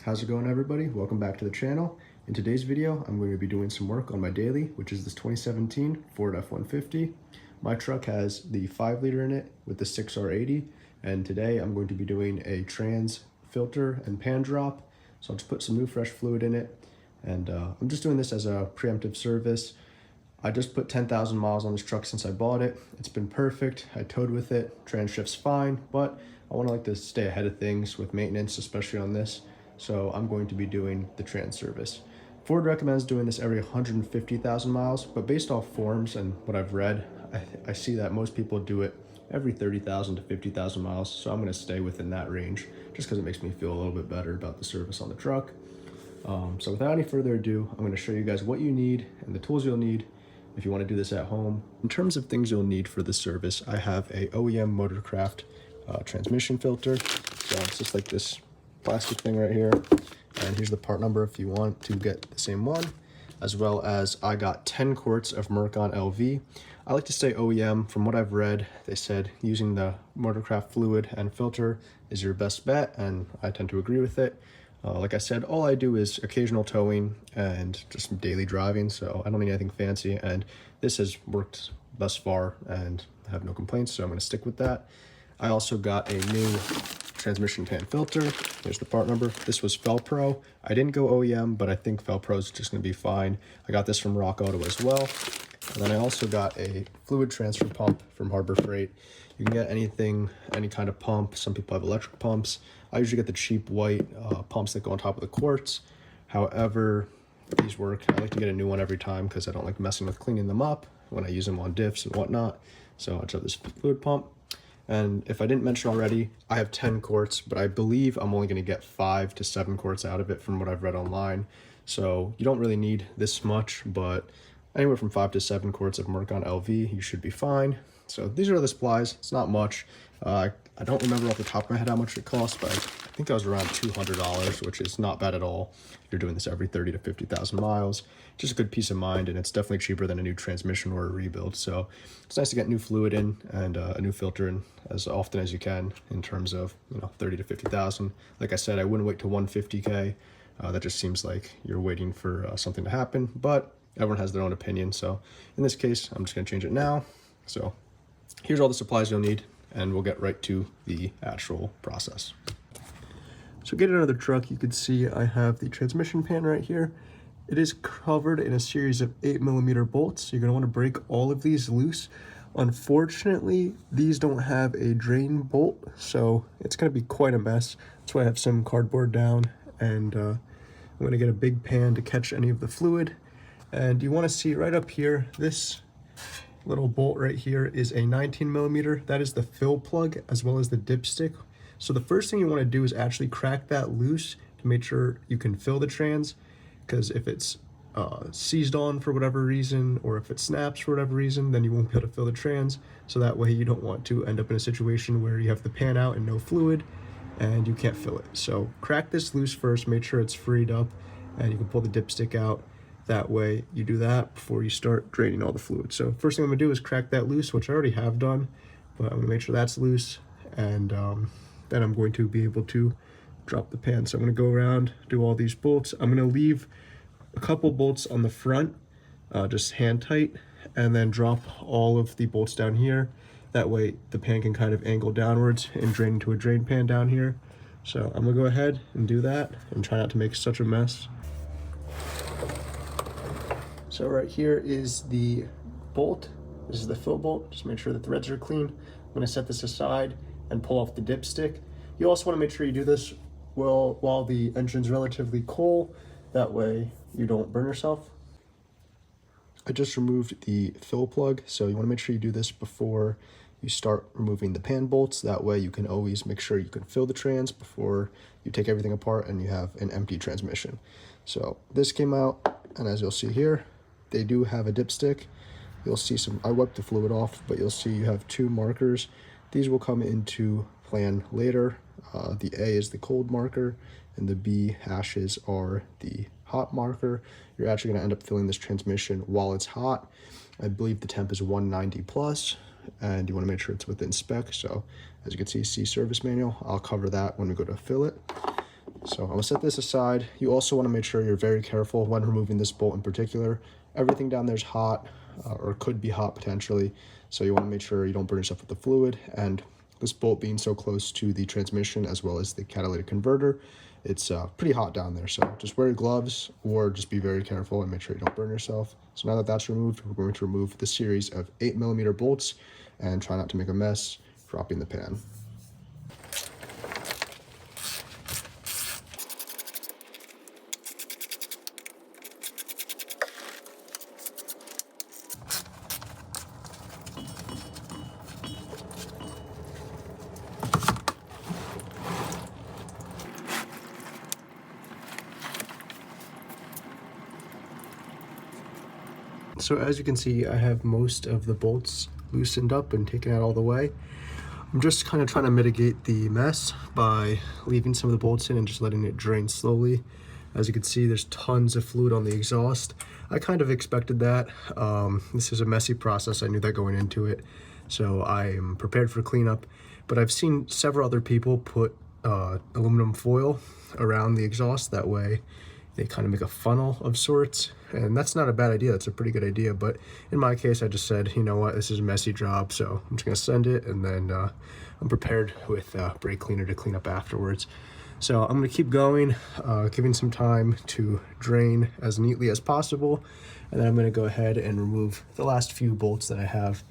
How's it going, everybody? Welcome back to the channel. In today's video, I'm going to be doing some work on my daily, which is this 2017 Ford F-150. My truck has the 5-liter in it with the 6R80, and today I'm going to be doing a trans filter and pan drop. So I'll just put some new fresh fluid in it, and I'm just doing this as a preemptive service. I just put 10,000 miles on this truck since I bought it. It's been perfect. I towed with it. Trans shift's fine, but I want to stay ahead of things with maintenance, especially on this. So I'm going to be doing the trans service. Ford recommends doing this every 150,000 miles, but based off forums and what I've read, I see that most people do it every 30,000 to 50,000 miles. So I'm going to stay within that range just because it makes me feel a little bit better about the service on the truck. So without any further ado, I'm going to show you guys what you need and the tools you'll need if you want to do this at home. In terms of things you'll need for this service, I have a OEM Motorcraft transmission filter. So it's just like this plastic thing right here, and here's the part number if you want to get the same one, as well as I got 10 quarts of Mercon LV. I like to say OEM. From what I've read, they said using the Motorcraft fluid and filter is your best bet, and I tend to agree with it. Like I said, all I do is occasional towing and just daily driving, so I don't need anything fancy, and this has worked thus far and I have no complaints, so I'm going to stick with that. I also got a new transmission pan filter. Here's the part number. This was Felpro. I didn't go OEM, but I think Felpro is just going to be fine. I got this from Rock Auto as well. And then I also got a fluid transfer pump from Harbor Freight. You can get anything, any kind of pump. Some people have electric pumps. I usually get the cheap white pumps that go on top of the quarts. However, these work. I like to get a new one every time because I don't like messing with cleaning them up when I use them on diffs and whatnot. So I just have this fluid pump. And if I didn't mention already, I have 10 quarts, but I believe I'm only going to get 5 to 7 quarts out of it from what I've read online. So you don't really need this much, but anywhere from 5 to 7 quarts of Mercon LV, you should be fine. So these are the supplies. It's not much. I don't remember off the top of my head how much it cost, but I think I was around $200, which is not bad at all. You're doing this every 30 to 50,000 miles. Just a good peace of mind, and it's definitely cheaper than a new transmission or a rebuild. So it's nice to get new fluid in and a new filter in as often as you can in terms of 30 to 50,000. Like I said, I wouldn't wait till 150K. That just seems like you're waiting for something to happen, but everyone has their own opinion. So in this case, I'm just going to change it now. So here's all the supplies you'll need, and we'll get right to the actual process. So getting out of the truck, you can see I have the transmission pan right here. It is covered in a series of 8mm bolts. You're going to want to break all of these loose. Unfortunately, these don't have a drain bolt, so it's going to be quite a mess. That's why I have some cardboard down, and I'm going to get a big pan to catch any of the fluid. And you want to see right up here, this little bolt right here is a 19mm. That is the fill plug as well as the dipstick. So the first thing you want to do is actually crack that loose to make sure you can fill the trans, because if it's seized on for whatever reason, or if it snaps for whatever reason, then you won't be able to fill the trans. So that way you don't want to end up in a situation where you have the pan out and no fluid and you can't fill it. So crack this loose first, make sure it's freed up, and you can pull the dipstick out. That way you do that before you start draining all the fluid. So first thing I'm gonna do is crack that loose, which I already have done, but I'm gonna make sure that's loose, and then I'm going to be able to drop the pan. So I'm gonna go around, do all these bolts. I'm gonna leave a couple bolts on the front, just hand tight, and then drop all of the bolts down here. That way the pan can kind of angle downwards and drain into a drain pan down here. So I'm gonna go ahead and do that and try not to make such a mess. So right here is the bolt. This is the fill bolt. Just make sure that the threads are clean. I'm gonna set this aside and pull off the dipstick. You also wanna make sure you do this while the engine's relatively cool. That way you don't burn yourself. I just removed the fill plug, so you wanna make sure you do this before you start removing the pan bolts. That way you can always make sure you can fill the trans before you take everything apart and you have an empty transmission. So this came out, and as you'll see here, they do have a dipstick. You'll see some, I wiped the fluid off, but you'll see you have 2 markers. These will come into plan later. The A is the cold marker, and the B hashes are the hot marker. You're actually gonna end up filling this transmission while it's hot. I believe the temp is 190 plus, and you wanna make sure it's within spec. So as you can see service manual. I'll cover that when we go to fill it. So I'm gonna set this aside. You also wanna make sure you're very careful when removing this bolt in particular. Everything down there's hot, or could be hot potentially. So you wanna make sure you don't burn yourself with the fluid. And this bolt being so close to the transmission as well as the catalytic converter, it's pretty hot down there. So just wear gloves or just be very careful and make sure you don't burn yourself. So now that that's removed, we're going to remove the series of 8mm bolts and try not to make a mess dropping the pan. So as you can see, I have most of the bolts loosened up and taken out all the way. I'm just kind of trying to mitigate the mess by leaving some of the bolts in and just letting it drain slowly. As you can see, there's tons of fluid on the exhaust. I kind of expected that. This is a messy process. I knew that going into it. So I am prepared for cleanup. But I've seen several other people put aluminum foil around the exhaust. That way they kind of make a funnel of sorts. And that's not a bad idea. That's a pretty good idea. But in my case, I just said, you know what, this is a messy job. So I'm just going to send it. And then I'm prepared with brake cleaner to clean up afterwards. So I'm going to keep going, giving some time to drain as neatly as possible. And then I'm going to go ahead and remove the last few bolts that I have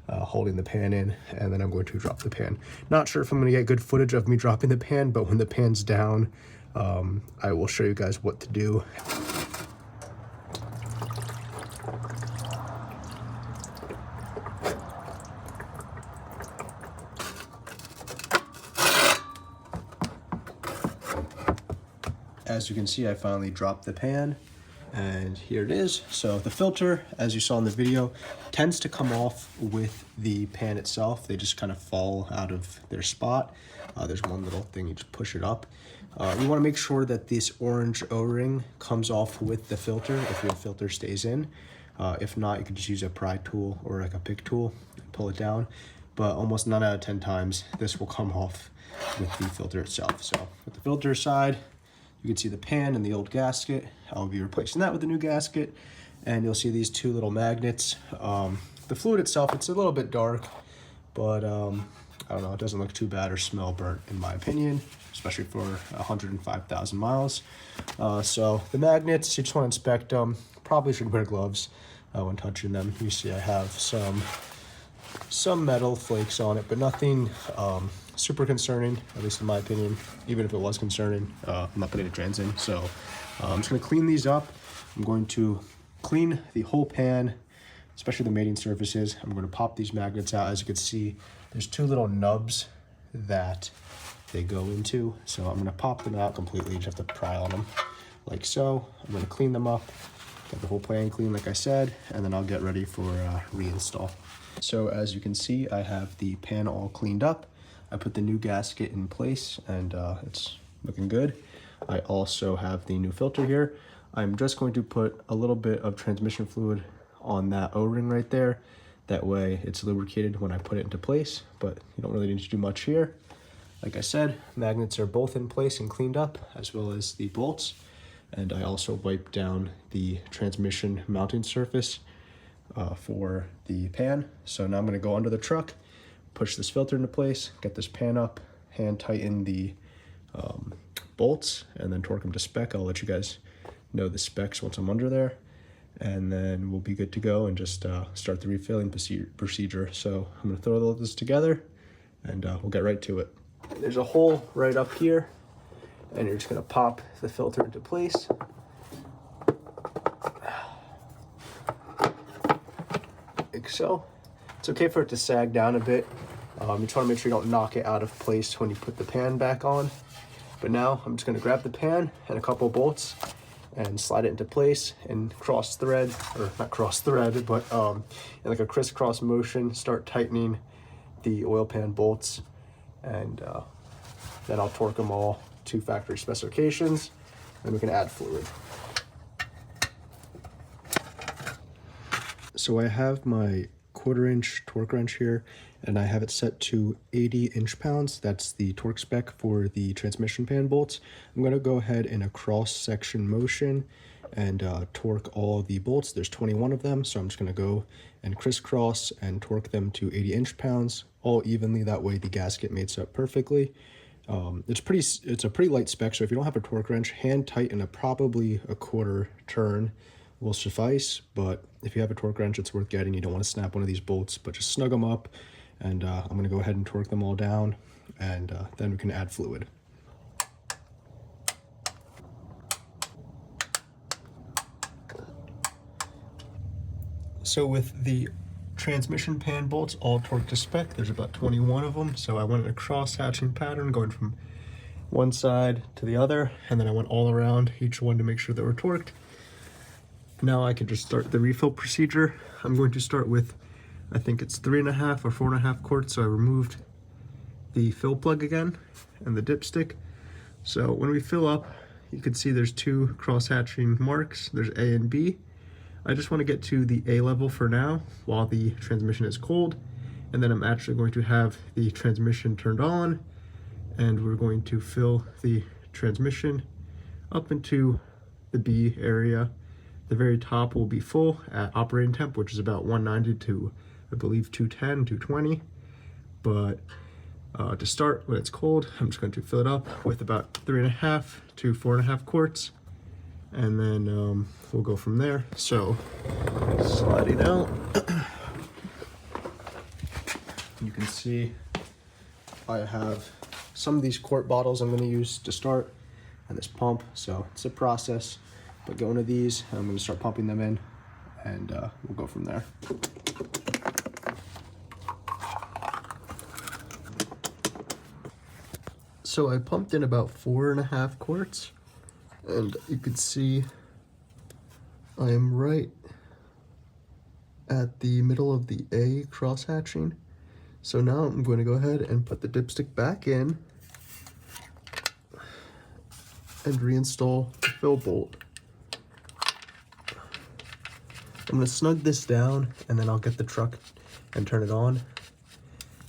holding the pan in. And then I'm going to drop the pan. Not sure if I'm going to get good footage of me dropping the pan, but when the pan's down, I will show you guys what to do. As you can see, I finally dropped the pan and here it is. So the filter, as you saw in the video, tends to come off with the pan itself. They just kind of fall out of their spot. There's one little thing, you just push it up. You want to make sure that this orange O-ring comes off with the filter if your filter stays in. If not, you could just use a pry tool or like a pick tool and pull it down. But almost 9 out of 10 times, this will come off with the filter itself. So with the filter aside, you can see the pan and the old gasket. I'll be replacing that with a new gasket. And you'll see these two little magnets. The fluid itself, it's a little bit dark, but I don't know, it doesn't look too bad or smell burnt in my opinion, especially for 105,000 miles. So the magnets, you just want to inspect them. Probably should wear gloves when touching them. You see I have some metal flakes on it, but nothing super concerning, at least in my opinion. Even if it was concerning, I'm not putting the trans in. So I'm just going to clean these up. I'm going to clean the whole pan, especially the mating surfaces. I'm going to pop these magnets out. As you can see, there's two little nubs that they go into. So I'm going to pop them out completely. You just have to pry on them like so. I'm going to clean them up, get the whole pan clean like I said, and then I'll get ready for reinstall. So as you can see, I have the pan all cleaned up. I put the new gasket in place and it's looking good. I also have the new filter here. I'm just going to put a little bit of transmission fluid on that O-ring right there. That way it's lubricated when I put it into place, but you don't really need to do much here. Like I said, magnets are both in place and cleaned up, as well as the bolts. And I also wiped down the transmission mounting surface for the pan. So now I'm gonna go under the truck, push this filter into place, get this pan up, hand tighten the bolts, and then torque them to spec. I'll let you guys know the specs once I'm under there. And then we'll be good to go and just start the refilling procedure. So I'm gonna throw all this together and we'll get right to it. There's a hole right up here and you're just gonna pop the filter into place. Like so. It's okay for it to sag down a bit. You just wanna make sure you don't knock it out of place when you put the pan back on. But now I'm just gonna grab the pan and a couple bolts and slide it into place and cross thread, or not cross thread, but in like a crisscross motion, start tightening the oil pan bolts, and then I'll torque them all to factory specifications, and we can add fluid. So I have my 1/4" torque wrench here, and I have it set to 80 inch-pounds. That's the torque spec for the transmission pan bolts. I'm going to go ahead in a cross-section motion and torque all the bolts. There's 21 of them, so I'm just going to go and crisscross and torque them to 80 inch-pounds all evenly. That way the gasket mates up perfectly. It's a pretty light spec, so if you don't have a torque wrench, hand tighten probably a 1/4 turn will suffice. But if you have a torque wrench, it's worth getting. You don't want to snap one of these bolts, but just snug them up. And I'm going to go ahead and torque them all down, and then we can add fluid. So with the transmission pan bolts all torqued to spec, there's about 21 of them, so I went in a cross-hatching pattern going from one side to the other, and then I went all around each one to make sure they were torqued. Now I can just start the refill procedure. I'm going to start with, I think it's 3.5 or 4.5 quarts, so I removed the fill plug again and the dipstick. So when we fill up, you can see there's 2 cross-hatching marks. There's A and B. I just want to get to the A level for now while the transmission is cold, and then I'm actually going to have the transmission turned on, and we're going to fill the transmission up into the B area. The very top will be full at operating temp, which is about 190 to, I believe, 210, 220. But to start, when it's cold, I'm just going to fill it up with about 3.5 to 4.5 quarts. And then we'll go from there. So sliding out, you can see I have some of these quart bottles I'm going to use to start, and this pump. So it's a process, but going to these, I'm going to start pumping them in, and we'll go from there. So I pumped in about 4.5 quarts. And you can see I am right at the middle of the A cross-hatching. So now I'm going to go ahead and put the dipstick back in and reinstall the fill bolt. I'm going to snug this down, and then I'll get the truck and turn it on.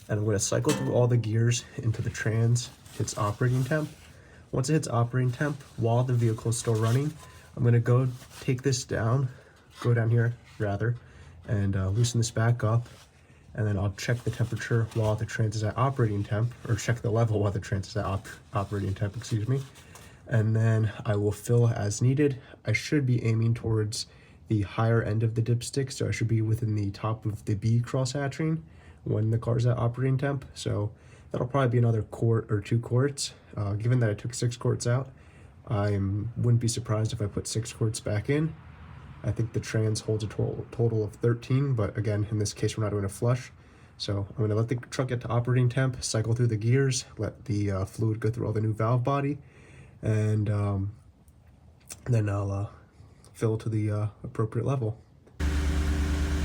And I'm going to cycle through all the gears into the trans, its operating temp. Once it hits operating temp, while the vehicle is still running, I'm going to go take this down, go down here rather, and loosen this back up, and then I'll check the temperature while the trans is at operating temp, or check the level while the trans is at operating temp, excuse me, and then I will fill as needed. I should be aiming towards the higher end of the dipstick, so I should be within the top of the B cross-hatching when the car's at operating temp, so that'll probably be another quart or 2 quarts. Given that I took 6 quarts out, I wouldn't be surprised if I put 6 quarts back in. I think the trans holds a total of 13, but again, in this case, we're not doing a flush. So I'm going to let the truck get to operating temp, cycle through the gears, let the fluid go through all the new valve body, and then I'll fill to the appropriate level.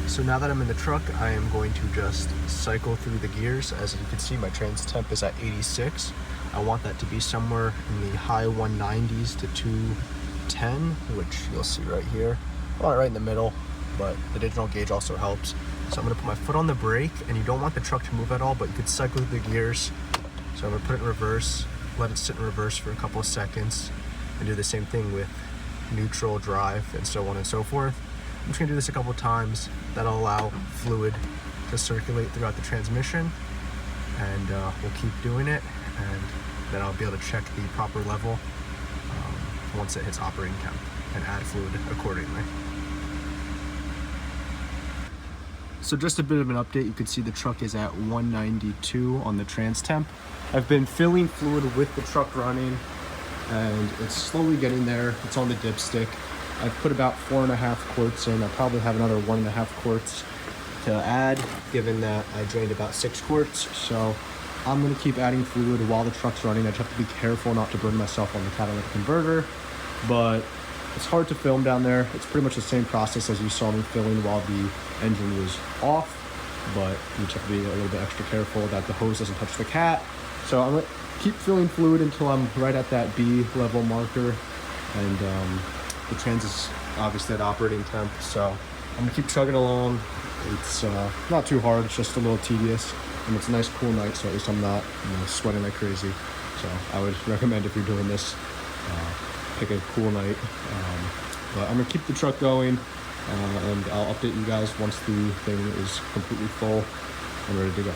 So now that I'm in the truck, I am going to just cycle through the gears. As you can see, my trans temp is at 86. I want that to be somewhere in the high 190s to 210, which you'll see right here. I want it right in the middle, but the digital gauge also helps. So I'm gonna put my foot on the brake, and you don't want the truck to move at all, but you could cycle through the gears. So I'm gonna put it in reverse, let it sit in reverse for a couple of seconds, and do the same thing with neutral, drive, and so on and so forth. I'm just gonna do this a couple of times. That'll allow fluid to circulate throughout the transmission, and we'll keep doing it, and then I'll be able to check the proper level once it hits operating temp and add fluid accordingly. So just a bit of an update, you can see the truck is at 192 on the trans temp. I've been filling fluid with the truck running, and it's slowly getting there. It's on the dipstick. I've put about 4.5 quarts in. I'll probably have another 1.5 quarts to add, given that I drained about 6 quarts. So I'm gonna keep adding fluid while the truck's running. I just have to be careful not to burn myself on the catalytic converter, but it's hard to film down there. It's pretty much the same process as you saw me filling while the engine was off, but you just have to be a little bit extra careful that the hose doesn't touch the cat. So I'm gonna keep filling fluid until I'm right at that B level marker, and the trans is obviously at operating temp. So I'm gonna keep chugging along, It's not too hard, it's just a little tedious, and it's a nice cool night, so at least I'm not sweating like crazy. So I would recommend, if you're doing this, pick a cool night. But I'm gonna keep the truck going, and I'll update you guys once the thing is completely full and ready to go.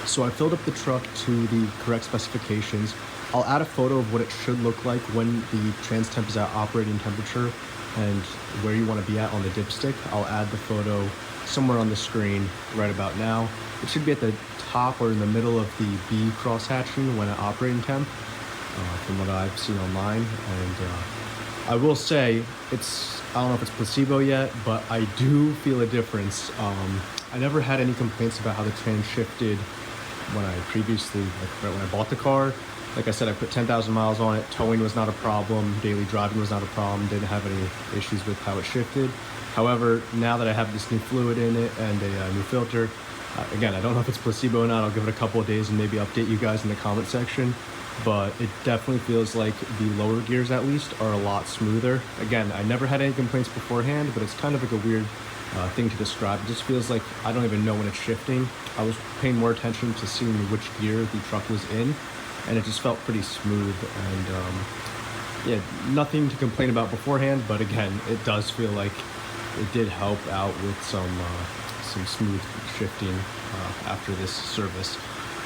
So I filled up the truck to the correct specifications. I'll add a photo of what it should look like when the trans temp is at operating temperature and where you want to be at on the dipstick. I'll add the photo somewhere on the screen right about now. It should be at the top or in the middle of the B crosshatching when at operating temp, from what I've seen online. And I will say, I don't know if it's placebo yet, but I do feel a difference. I never had any complaints about how the trans shifted when I previously, right when I bought the car. Like I said, I put 10,000 miles on it. Towing was not a problem. Daily driving was not a problem. Didn't have any issues with how it shifted. However, now that I have this new fluid in it and a new filter, again, I don't know if it's placebo or not. I'll give it a couple of days and maybe update you guys in the comment section. But it definitely feels like the lower gears, at least, are a lot smoother. Again, I never had any complaints beforehand, but it's kind of like a weird thing to describe. It just feels like I don't even know when it's shifting. I was paying more attention to seeing which gear the truck was in, and it just felt pretty smooth. And yeah, nothing to complain about beforehand, but again, it does feel like it did help out with some smooth shifting after this service.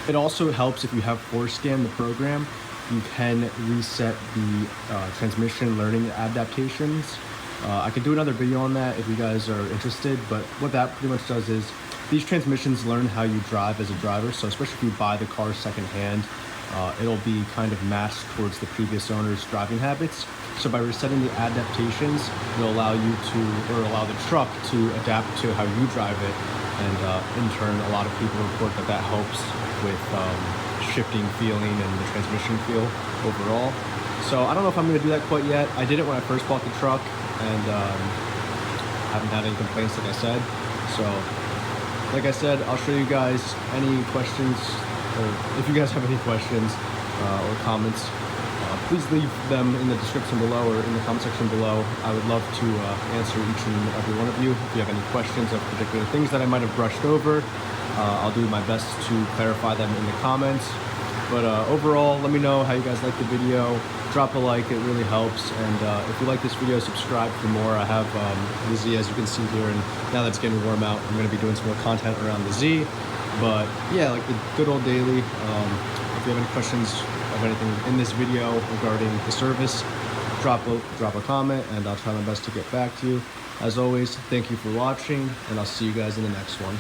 It also helps if you have ForScan, the program. You can reset the transmission learning adaptations. I could do another video on that if you guys are interested, but what that pretty much does is these transmissions learn how you drive as a driver. So especially if you buy the car secondhand, it'll be kind of matched towards the previous owner's driving habits. So by resetting the adaptations, it'll allow you to, or allow the truck to adapt to how you drive it. And in turn, a lot of people report that that helps with shifting feeling and the transmission feel overall. So I don't know if I'm going to do that quite yet. I did it when I first bought the truck, and haven't had any complaints, like I said. So like I said, I'll show you guys any questions, or if you guys have any questions or comments, please leave them in the description below or in the comment section below. I would love to answer each and every one of you. If you have any questions of particular things that I might have brushed over, I'll do my best to clarify them in the comments. But overall, let me know how you guys like the video. Drop a like, it really helps. And if you like this video, subscribe for more. I have the Z, as you can see here, and now that it's getting warm out, I'm going to be doing some more content around the Z. But yeah, like the good old daily. If you have any questions of anything in this video regarding the service, drop a comment, and I'll try my best to get back to you. As always, thank you for watching, and I'll see you guys in the next one.